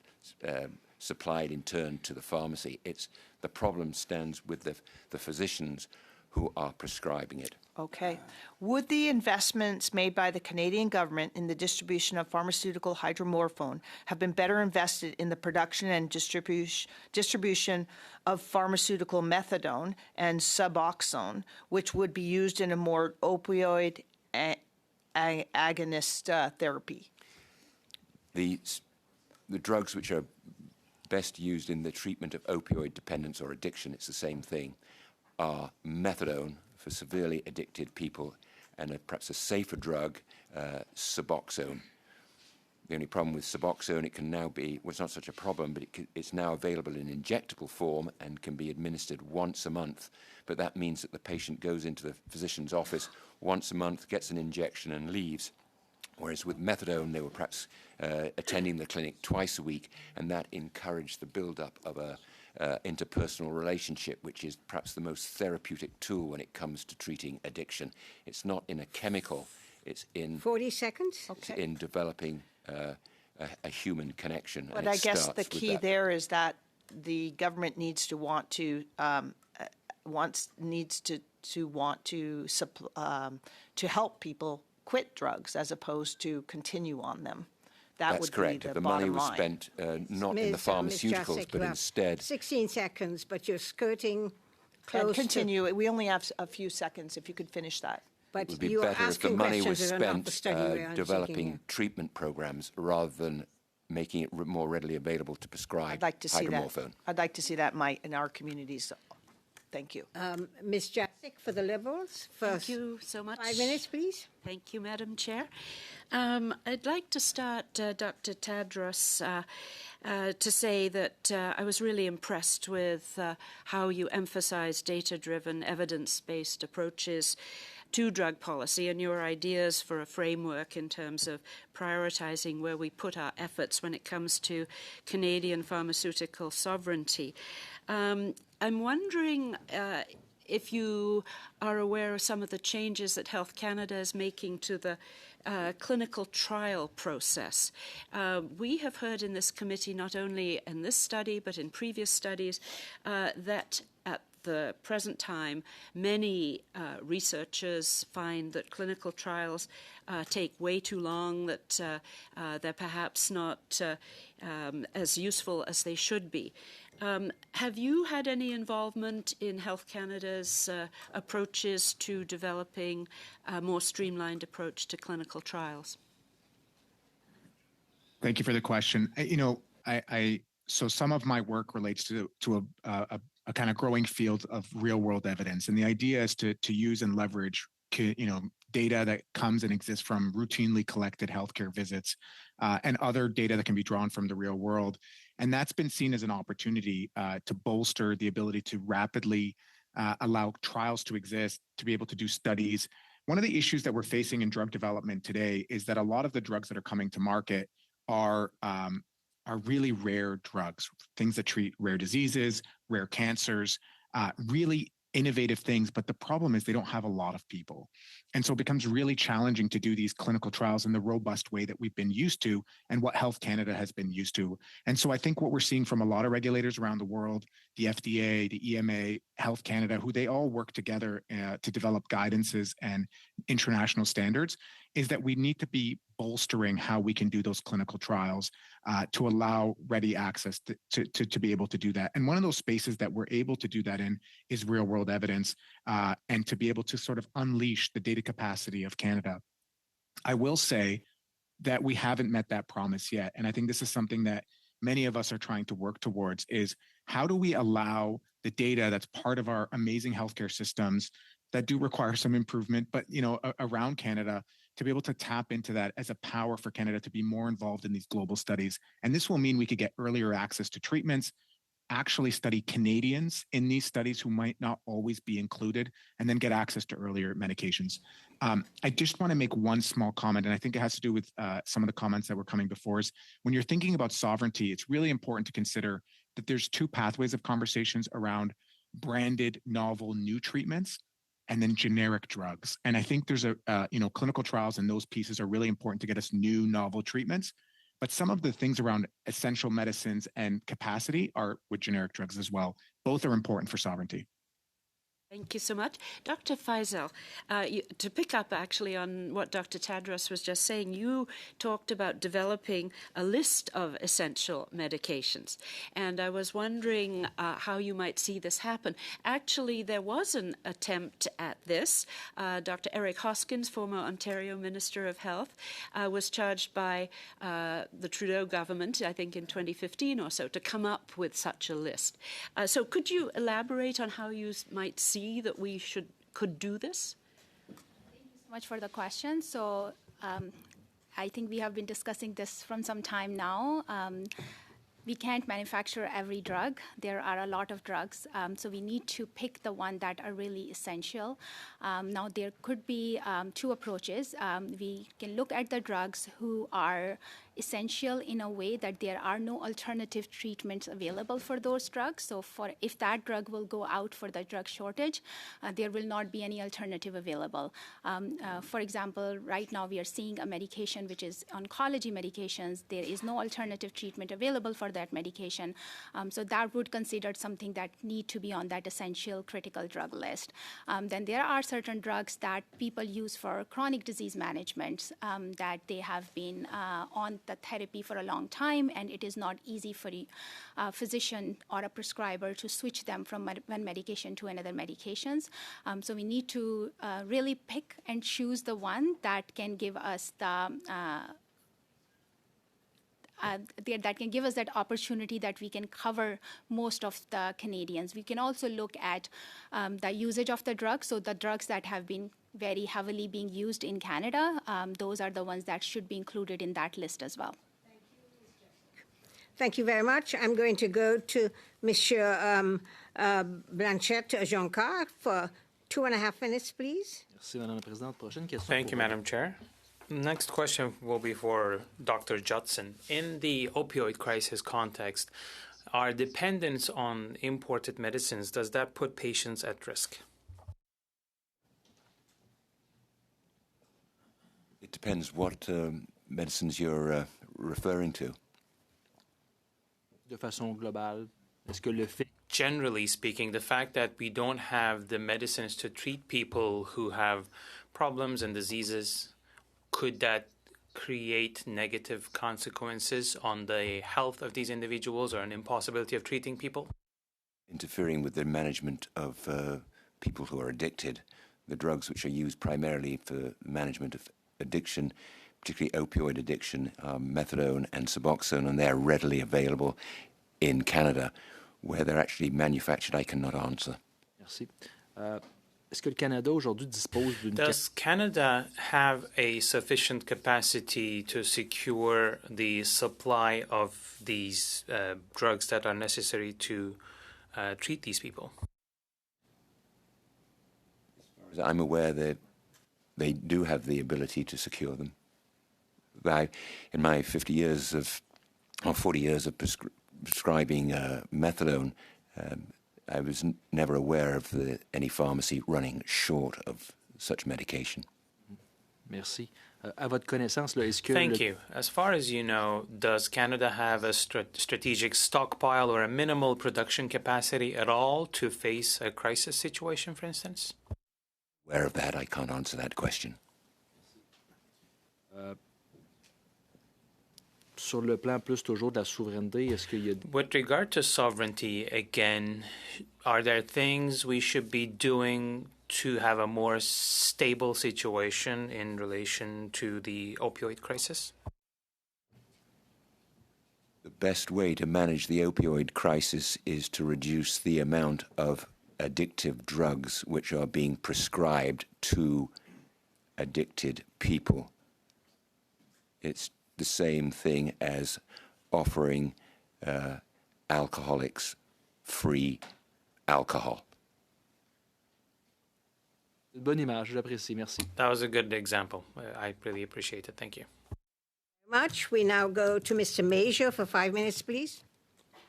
supplied in turn to the pharmacy. It's the problem stands with the physicians who are prescribing it. Okay. Would the investments made by the Canadian government in the distribution of pharmaceutical hydromorphone have been better invested in the production and distribution of pharmaceutical methadone and Suboxone, which would be used in a more opioid agonist therapy? The drugs which are best used in the treatment of opioid dependence or addiction, it's the same thing, are methadone for severely addicted people and perhaps a safer drug, Suboxone. The only problem with Suboxone, it can now be, well, it's not such a problem, but it's now available in injectable form and can be administered once a month. But that means that the patient goes into the physician's office once a month, gets an injection and leaves. Whereas with methadone, they were perhaps attending the clinic twice a week, and that encouraged the build-up of a interpersonal relationship, which is perhaps the most therapeutic tool when it comes to treating addiction. It's not in a chemical, it's in 40 seconds. it's in developing a human connection. But I guess the key there is that the government needs to want to help people quit drugs as opposed to continue on them. That's correct. Be the bottom money was line. spent not in the pharmaceuticals, Jacek, but instead. 16 seconds, but you're skirting close And continue. We only have a few seconds. If you could finish that. It would but be you are better if the asking money was questions that are not the spent study we are developing seeking treatment programs rather than making it more readily available to prescribe I'd like to see that. hydromorphone. I'd like to see that in our communities. Thank you. here. Ms. Jacek for the Liberals. First, Thank you so much. 5 minutes, please. Thank you, Madam Chair. I'd like to start, Dr. Tadrous, to say that I was really impressed with how you emphasize data-driven, evidence-based approaches to drug policy and your ideas for a framework in terms of prioritizing where we put our efforts when it comes to Canadian pharmaceutical sovereignty. I'm wondering if you are aware of some of the changes that Health Canada is making to the clinical trial process. We have heard in this committee, not only in this study, but in previous studies, that at the present time, many researchers find that clinical trials take way too long, that they're perhaps not as useful as they should be. Have you had any involvement in Health Canada's approaches to developing a more streamlined approach to clinical trials? Thank you for the question. So some of my work relates to a kind of growing field of real world evidence, and the idea is to use and leverage data that comes and exists from routinely collected healthcare visits and other data that can be drawn from the real world. And that's been seen as an opportunity to bolster the ability to rapidly allow trials to exist, to be able to do studies. One of the issues that we're facing in drug development today is that a lot of the drugs that are coming to market are really rare drugs, things that treat rare diseases, rare cancers, really innovative things. But the problem is they don't have a lot of people. And so it becomes really challenging to do these clinical trials in the robust way that we've been used to and what Health Canada has been used to. And so I think what we're seeing from a lot of regulators around the world, the FDA, the EMA, Health Canada, who they all work together to develop guidances and international standards, is that we need to be bolstering how we can do those clinical trials to allow ready access to be able to do that. And one of those spaces that we're able to do that in is real world evidence and to be able to sort of unleash the data capacity of Canada. I will say that we haven't met that promise yet. And I think this is something that many of us are trying to work towards is how do we allow the data that's part of our amazing healthcare systems that do require some improvement, but around Canada, to be able to tap into that as a power for Canada to be more involved in these global studies. And this will mean we could get earlier access to treatments, actually study Canadians in these studies who might not always be included, and then get access to earlier medications. I just want to make one small comment, and I think it has to do with some of the comments that were coming before us. When you're thinking about sovereignty, it's really important to consider that there's two pathways of conversations around branded, novel, new treatments, and then generic drugs. And I think there's clinical trials and those pieces are really important to get us new, novel treatments. But some of the things around essential medicines and capacity are with generic drugs as well. Both are important for sovereignty. Thank you so much. Dr. Faizal, to pick up actually on what Dr. Tadrous was just saying, you talked about developing a list of essential medications. And I was wondering how you might see this happen. Actually, there was an attempt at this. Dr. Eric Hoskins, former Ontario Minister of Health, was charged by the Trudeau government, I think in 2015 or so, to come up with such a list. So could you elaborate on how you might see that we could do this? Thank you so much for the question. So I think we have been discussing this from some time now. We can't manufacture every drug. There are a lot of drugs, so we need to pick the one that are really essential. Now, there could be two approaches. We can look at the drugs who are essential in a way that there are no alternative treatments available for those drugs. So if that drug will go out for the drug shortage, there will not be any alternative available. For example, right now we are seeing a medication which is oncology medications. There is no alternative treatment available for that medication. So that would consider something that need to be on that essential critical drug list. Then there are certain drugs that people use for chronic disease management that they have been on the therapy for a long time, and it is not easy for a physician or a prescriber to switch them from one medication to another medications. So we need to really pick and choose the one that can give us that can give us that opportunity that we can cover most of the Canadians. We can also look at the usage of the drugs. So the drugs that have been very heavily being used in Canada, those are the ones that should be included in that list as well. Thank you very much. I'm going to go to Monsieur Blanchette-Joncard for 2.5 minutes, please. Merci, Madame la Présidente. Prochaine question. Thank you, Madam Chair. Next question will be for Dr. Judson. In the opioid crisis context, our dependence on imported medicines, does that put patients at risk? It depends what medicines you're referring to. De façon globale, est-ce que le fait... Generally speaking, the fact that we don't have the medicines to treat people who have problems and diseases, could that create negative consequences on the health of these individuals or an impossibility of treating people? Interfering with the management of people who are addicted, the drugs which are used primarily for management of addiction, particularly opioid addiction, methadone and Suboxone, and they're readily available in Canada. Where they're actually manufactured, I cannot answer. Merci. Est-ce que le Canada aujourd'hui dispose d'une... Does Canada have a sufficient capacity to secure the supply of these drugs that are necessary to treat these people? As far as I'm aware, they do have the ability to secure them. In my 40 years of prescribing methadone, I was never aware of any pharmacy running short of such medication. Merci. À votre connaissance, là, est-ce que... Thank you. As far as you know, does Canada have a strategic stockpile or a minimal production capacity at all to face a crisis situation, for instance? Aware of that, I can't answer that question. Sur le plan plus toujours de la souveraineté, est-ce qu'il y a... With regard to sovereignty, again, are there things we should be doing to have a more stable situation in relation to the opioid crisis? The best way to manage the opioid crisis is to reduce the amount of addictive drugs which are being prescribed to addicted people. It's the same thing as offering alcoholics free alcohol. Bonne image, j'apprécie, merci. That was a good example. I really appreciate it. Thank you. Much. We now go to Mr. Major for 5 minutes, please.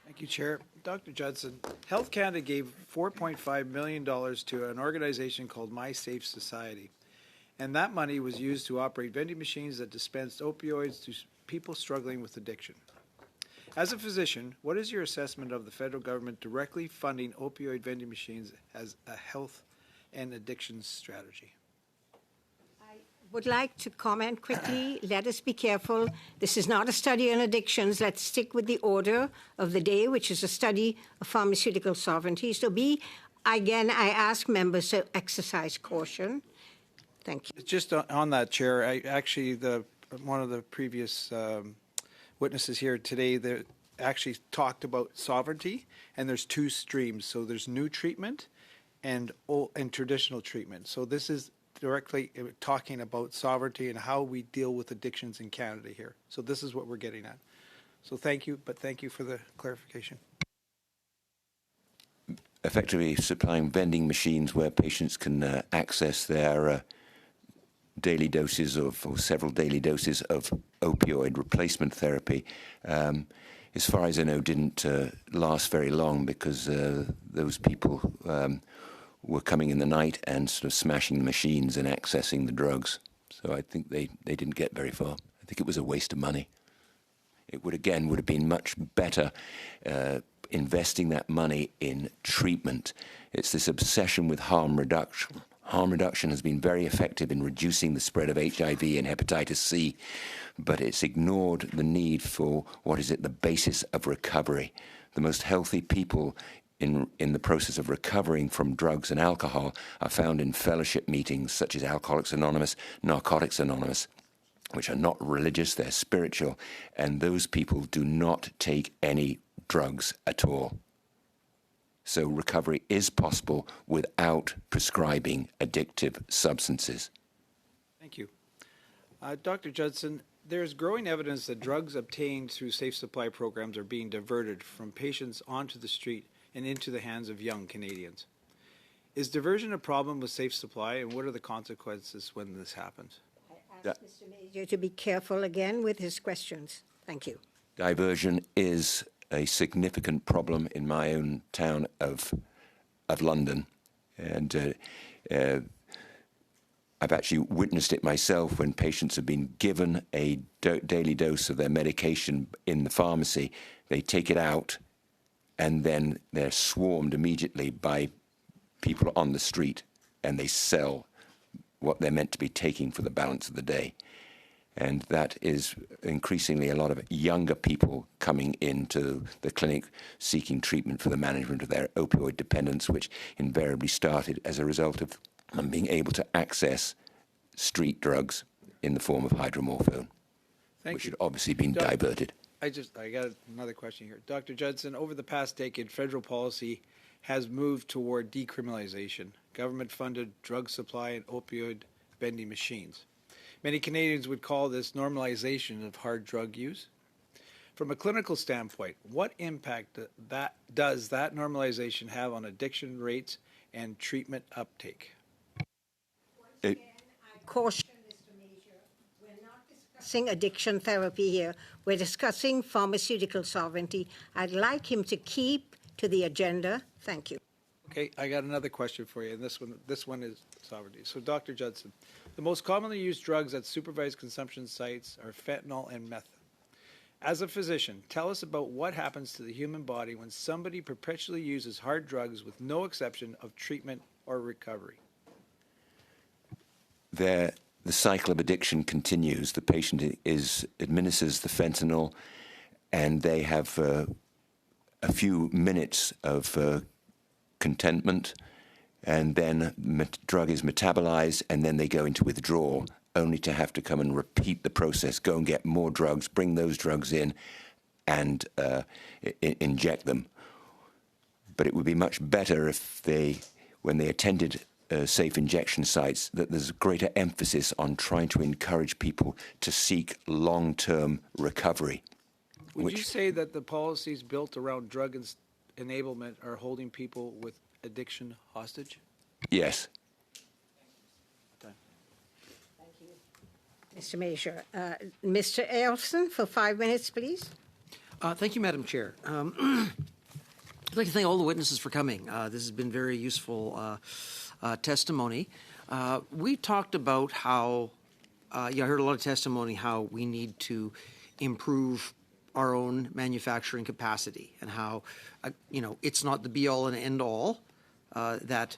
Thank you, Chair. Dr. Judson, Health Canada gave $4.5 million to an organization called My Safe Society, and that money was used to operate vending machines that dispensed opioids to people struggling with addiction. As a physician, what is your assessment of the federal government directly funding opioid vending machines as a health and addiction strategy? Would like to comment quickly. Let us be careful. This is not a study on addictions. Let's stick with the order of the day, which is a study of pharmaceutical sovereignty. So again, I ask members to exercise caution. Thank you. Just on that, Chair, one of the previous witnesses here today that actually talked about sovereignty, and there's two streams. So there's new treatment and traditional treatment. So this is directly talking about sovereignty and how we deal with addictions in Canada here. So this is what we're getting at. So thank you, but thank you for the clarification. Effectively supplying vending machines where patients can access their daily doses of, or several daily doses of opioid replacement therapy, as far as I know, didn't last very long because those people were coming in the night and sort of smashing the machines and accessing the drugs. So I think they didn't get very far. I think it was a waste of money. It would have been much better investing that money in treatment. It's this obsession with harm reduction. Harm reduction has been very effective in reducing the spread of HIV and hepatitis C, but it's ignored the need for, the basis of recovery. The most healthy people in the process of recovering from drugs and alcohol are found in fellowship meetings such as Alcoholics Anonymous, Narcotics Anonymous, which are not religious, they're spiritual, and those people do not take any drugs at all. So recovery is possible without prescribing addictive substances. Thank you. Dr. Judson, there is growing evidence that drugs obtained through safe supply programs are being diverted from patients onto the street and into the hands of young Canadians. Is diversion a problem with safe supply, and what are the consequences when this happens? I ask Mr. Major to be careful again with his questions. Thank you. Diversion is a significant problem in my own town of London, and I've actually witnessed it myself when patients have been given a daily dose of their medication in the pharmacy. They take it out, and then they're swarmed immediately by people on the street, and they sell what they're meant to be taking for the balance of the day. And that is increasingly a lot of younger people coming into the clinic seeking treatment for the management of their opioid dependence, which invariably started as a result of them being able to access street drugs in the form of hydromorphone, which had obviously been diverted. I got another question here. Dr. Judson, over the past decade, federal policy has moved toward decriminalization, government-funded drug supply and opioid vending machines. Many Canadians would call this normalization of hard drug use. From a clinical standpoint, what impact does that normalization have on addiction rates and treatment uptake? Once again, I caution Mr. Major, we're not discussing addiction therapy here. We're discussing pharmaceutical sovereignty. I'd like him to keep to the agenda. Thank you. Okay, I got another question for you, and this one is sovereignty. So, Dr. Judson, the most commonly used drugs at supervised consumption sites are fentanyl and meth. As a physician, tell us about what happens to the human body when somebody perpetually uses hard drugs with no exception of treatment or recovery. The cycle of addiction continues. The patient administers the fentanyl, and they have a few minutes of contentment, and then drug is metabolized, and then they go into withdrawal, only to have to come and repeat the process, go and get more drugs, bring those drugs in, and inject them. But it would be much better if when they attended safe injection sites, that there's greater emphasis on trying to encourage people to seek long-term recovery. Would you say that the policies built around drug enablement are holding people with addiction hostage? Yes. Mr. Major. Mr. Elson, for 5 minutes, please. Thank you, Madam Chair. I'd like to thank all the witnesses for coming. This has been very useful testimony. We talked about how, I heard a lot of testimony how we need to improve our own manufacturing capacity and how, it's not the be-all and end-all that,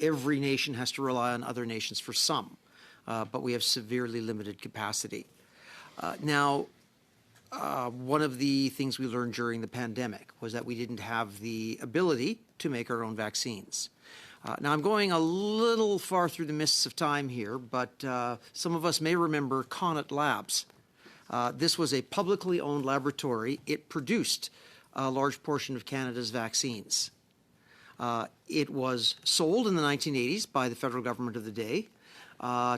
every nation has to rely on other nations for some. But we have severely limited capacity. Now, one of the things we learned during the pandemic was that we didn't have the ability to make our own vaccines. Now, I'm going a little far through the mists of time here, but some of us may remember Connaught Labs. This was a publicly owned laboratory. It produced a large portion of Canada's vaccines. It was sold in the 1980s by the federal government of the day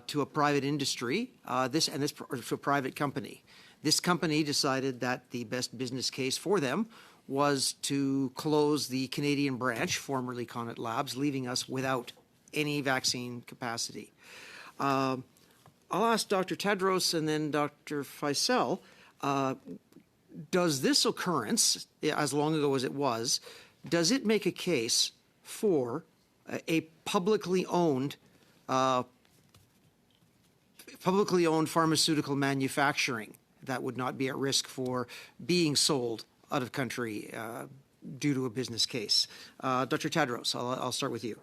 to a private industry, to a private company. This company decided that the best business case for them was to close the Canadian branch, formerly Connaught Labs, leaving us without any vaccine capacity. I'll ask Dr. Tadrous and then Dr. Faizal, does this occurrence, as long ago as it was, does it make a case for a publicly owned pharmaceutical manufacturing that would not be at risk for being sold out of country due to a business case? Dr. Tadrous, I'll start with you.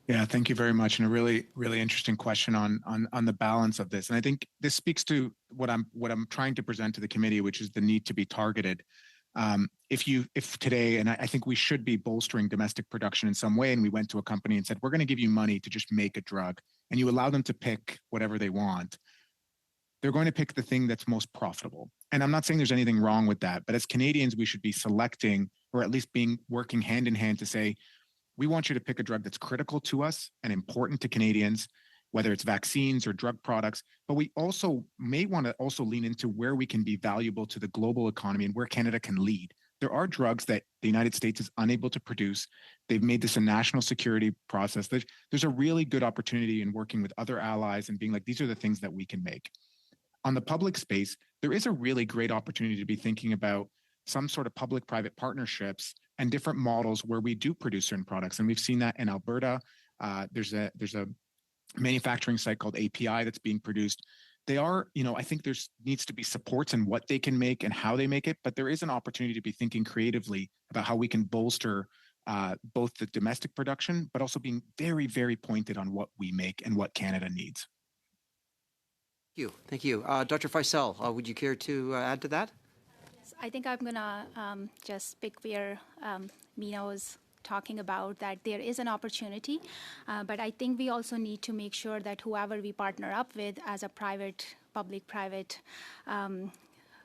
Yeah, thank you very much, and a really, really interesting question on the balance of this. And I think this speaks to what I'm trying to present to the committee, which is the need to be targeted. If today, and I think we should be bolstering domestic production in some way, and we went to a company and said, we're going to give you money to just make a drug, and you allow them to pick whatever they want, they're going to pick the thing that's most profitable. And I'm not saying there's anything wrong with that, but as Canadians, we should be selecting, or at least working hand in hand to say, we want you to pick a drug that's critical to us and important to Canadians, whether it's vaccines or drug products, but we also may want to also lean into where we can be valuable to the global economy and where Canada can lead. There are drugs that the United States is unable to produce. They've made this a national security process. There's a really good opportunity in working with other allies and being like, these are the things that we can make. On the public space, there is a really great opportunity to be thinking about some sort of public-private partnerships and different models where we do produce certain products. And we've seen that in Alberta. There's a manufacturing site called API that's being produced. They are, I think needs to be supports in what they can make and how they make it, but there is an opportunity to be thinking creatively about how we can bolster both the domestic production, but also being very, very pointed on what we make and what Canada needs. Thank you. Dr. Faizal, would you care to add to that? I think I'm going to just pick where Mina was talking about, that there is an opportunity, but I think we also need to make sure that whoever we partner up with as a public-private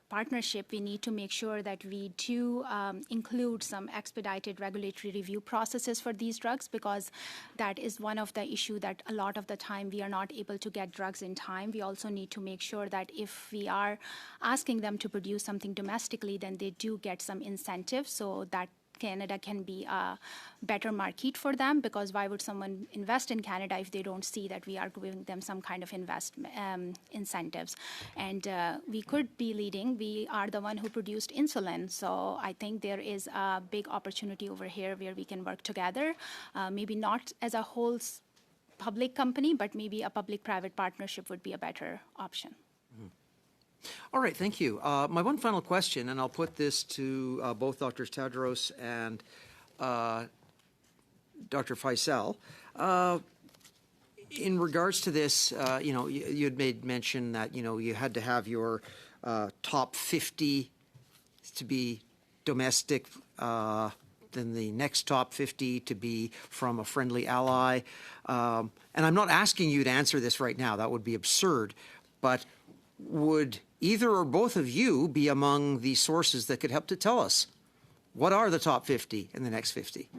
partnership, we need to make sure that we do include some expedited regulatory review processes for these drugs, because that is one of the issues that a lot of the time we are not able to get drugs in time. We also need to make sure that if we are asking them to produce something domestically, then they do get some incentives so that Canada can be a better market for them, because why would someone invest in Canada if they don't see that we are giving them some kind of incentives? And we could be leading. We are the one who produced insulin. So I think there is a big opportunity over here where we can work together, maybe not as a whole public company, but maybe a public-private partnership would be a better option. All right, thank you. My one final question, and I'll put this to both Drs. Tadrous and Dr. Faizal. In regards to this, you had made mention that, you had to have your top 50 to be domestic, then the next top 50 to be from a friendly ally. And I'm not asking you to answer this right now. That would be absurd. But would either or both of you be among the sources that could help to tell us what are the top 50 in the next 50.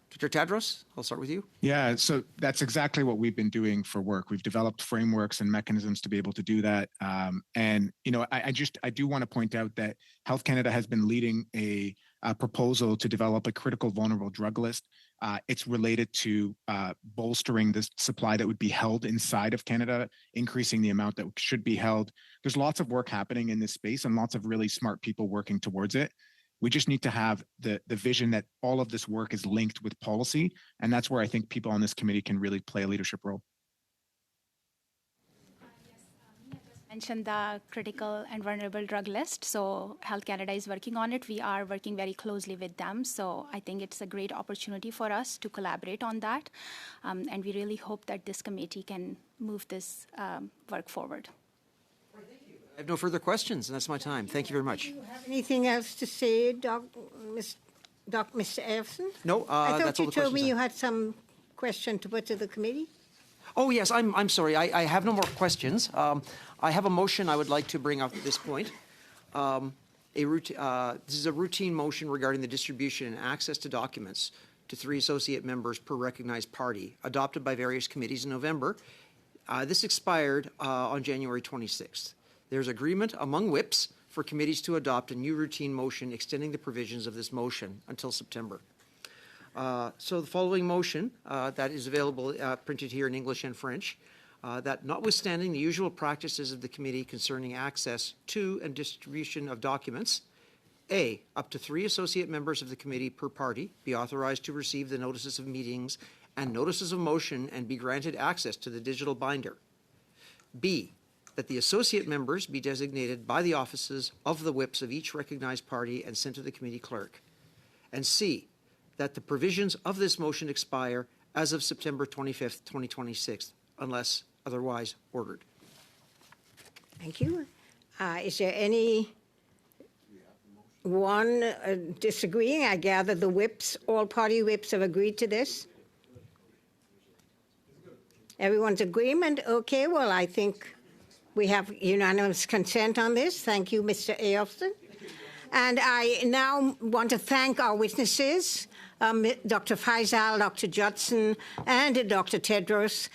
Dr. Tadrous, I'll start with you. Yeah, so that's exactly what we've been doing for work. We've developed frameworks and mechanisms to be able to do that. And I do want to point out that Health Canada has been leading a proposal to develop a critical vulnerable drug list. It's related to bolstering the supply that would be held inside of Canada, increasing the amount that should be held. There's lots of work happening in this space and lots of really smart people working towards it. We just need to have the vision that all of this work is linked with policy, and that's where I think people on this committee can really play a leadership role. Mentioned the critical and vulnerable drug list. So Health Canada is working on it. We are working very closely with them. So I think it's a great opportunity for us to collaborate on that. And we really hope that this committee can move this work forward. I have no further questions, and that's my time. Thank you very much. Do you have anything else to say, Mr. Everson? No, I thought that's all you the told me questions you had some question to put to the committee. Oh, yes, I'm sorry. I have no more questions. I have a motion I would like to bring up at this point. This is a routine motion regarding the distribution and access to documents to 3 associate members per recognized party, adopted by various committees in November. This expired on January 26th. There's agreement among whips for committees to adopt a new routine motion extending the provisions of this motion until September. So the following motion that is available printed here in English and French, that notwithstanding the usual practices of the committee concerning access to and distribution of documents, A, up to 3 associate members of the committee per party be authorized to receive the notices of meetings and notices of motion and be granted access to the digital binder. B, that the associate members be designated by the offices of the whips of each recognized party and sent to the committee clerk. And C, that the provisions of this motion expire as of September 25th, 2026, unless otherwise ordered. Thank you. Is there any one disagreeing? I gather the whips, all party whips have agreed to this. Everyone's agreement? Okay, well, I think we have unanimous consent on this. Thank you, Mr. Ailton. And I now want to thank our witnesses, Dr. Faizal, Dr. Judson, and Dr. Tadrous,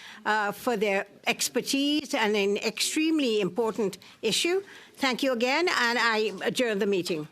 for their expertise and an extremely important issue. Thank you again, and I adjourn the meeting.